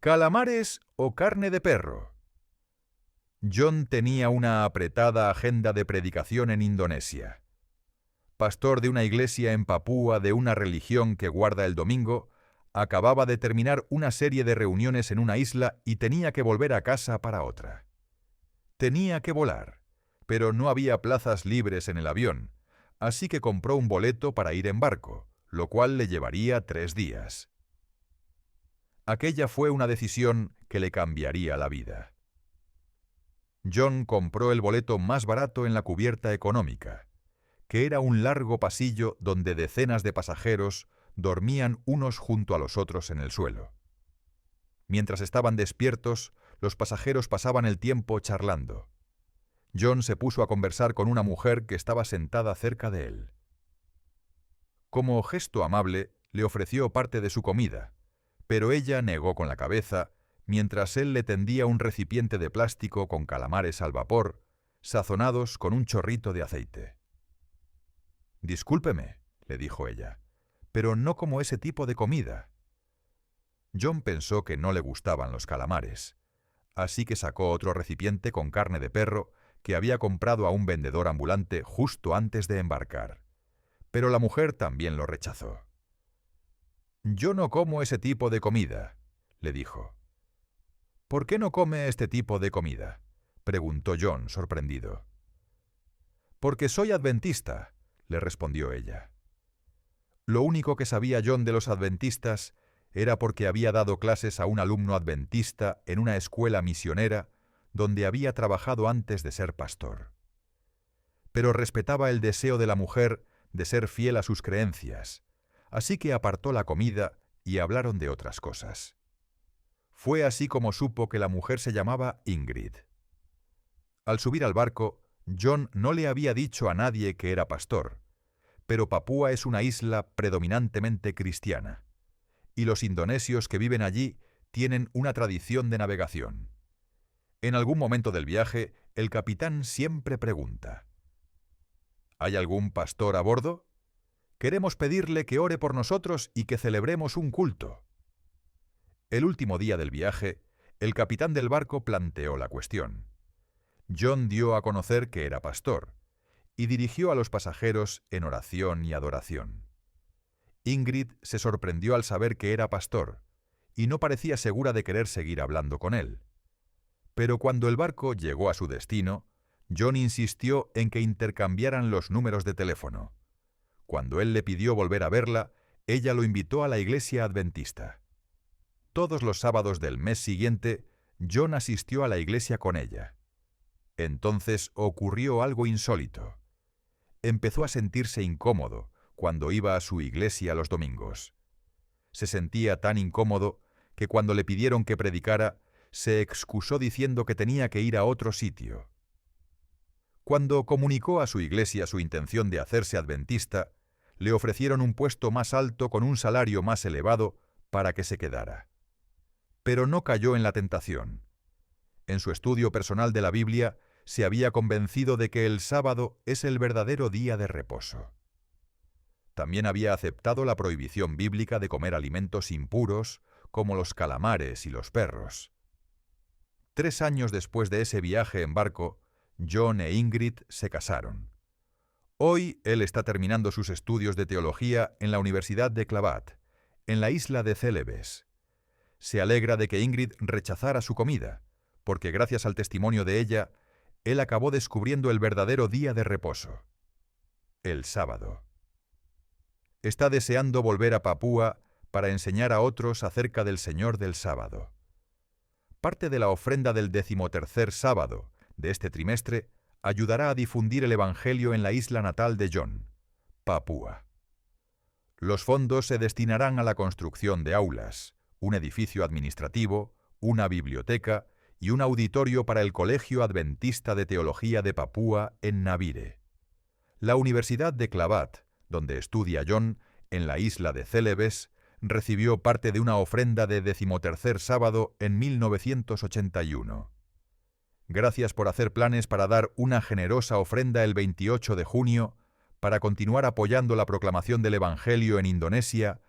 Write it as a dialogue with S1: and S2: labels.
S1: ¿Calamares o carne de perro? John tenía una apretada agenda de predicación en Indonesia. Pastor de una iglesia en Papúa de una religión que guarda el domingo, acababa de terminar una serie de reuniones en una isla y tenía que volver a casa para otra. Tenía que volar, pero no había plazas libres en el avión, así que compró un boleto para ir en barco, lo cual le llevaría 3 días. Aquella fue una decisión que le cambiaría la vida. John compró el boleto más barato en la cubierta económica, que era un largo pasillo donde decenas de pasajeros dormían unos junto a los otros en el suelo. Mientras estaban despiertos, los pasajeros pasaban el tiempo charlando. John se puso a conversar con una mujer que estaba sentada cerca de él. Como gesto amable, le ofreció parte de su comida, pero ella negó con la cabeza, mientras él le tendía un recipiente de plástico con calamares al vapor, sazonados con un chorrito de aceite. «Discúlpeme», le dijo ella, «pero no como ese tipo de comida». John pensó que no le gustaban los calamares, así que sacó otro recipiente con carne de perro que había comprado a un vendedor ambulante justo antes de embarcar. Pero la mujer también lo rechazó. «Yo no como ese tipo de comida», le dijo. «¿Por qué no come este tipo de comida?», preguntó John, sorprendido. «Porque soy adventista», le respondió ella. Lo único que sabía John de los adventistas era porque había dado clases a un alumno adventista en una escuela misionera donde había trabajado antes de ser pastor. Pero respetaba el deseo de la mujer de ser fiel a sus creencias, así que apartó la comida y hablaron de otras cosas. Fue así como supo que la mujer se llamaba Ingrid. Al subir al barco, John no le había dicho a nadie que era pastor, pero Papúa es una isla predominantemente cristiana, y los indonesios que viven allí tienen una tradición de navegación. En algún momento del viaje, el capitán siempre pregunta: ¿hay algún pastor a bordo? Queremos pedirle que ore por nosotros y que celebremos un culto. El último día del viaje, el capitán del barco planteó la cuestión. John dio a conocer que era pastor, y dirigió a los pasajeros en oración y adoración. Ingrid se sorprendió al saber que era pastor, y no parecía segura de querer seguir hablando con él. Pero cuando el barco llegó a su destino, John insistió en que intercambiaran los números de teléfono. Cuando él le pidió volver a verla, ella lo invitó a la iglesia adventista. Todos los sábados del mes siguiente, John asistió a la iglesia con ella. Entonces ocurrió algo insólito. Empezó a sentirse incómodo cuando iba a su iglesia los domingos. Se sentía tan incómodo que cuando le pidieron que predicara, se excusó diciendo que tenía que ir a otro sitio. Cuando comunicó a su iglesia su intención de hacerse adventista, le ofrecieron un puesto más alto con un salario más elevado para que se quedara. Pero no cayó en la tentación. En su estudio personal de la Biblia, se había convencido de que el sábado es el verdadero día de reposo. También había aceptado la prohibición bíblica de comer alimentos impuros, como los calamares y los perros. 3 años después de ese viaje en barco, John e Ingrid se casaron. Hoy él está terminando sus estudios de teología en la Universidad de Clavat, en la isla de Celebes. Se alegra de que Ingrid rechazara su comida, porque gracias al testimonio de ella, él acabó descubriendo el verdadero día de reposo, el sábado. Está deseando volver a Papúa para enseñar a otros acerca del Señor del sábado. Parte de la ofrenda del 13º sábado de este trimestre ayudará a difundir el Evangelio en la isla natal de John, Papúa. Los fondos se destinarán a la construcción de aulas, un edificio administrativo, una biblioteca y un auditorio para el Colegio Adventista de Teología de Papúa en Nabire. La Universidad de Clavat, donde estudia John, en la isla de Celebes, recibió parte de una ofrenda de 13º sábado en 1981. Gracias por hacer planes para dar una generosa ofrenda el 28 de junio para continuar apoyando la proclamación del Evangelio en Indonesia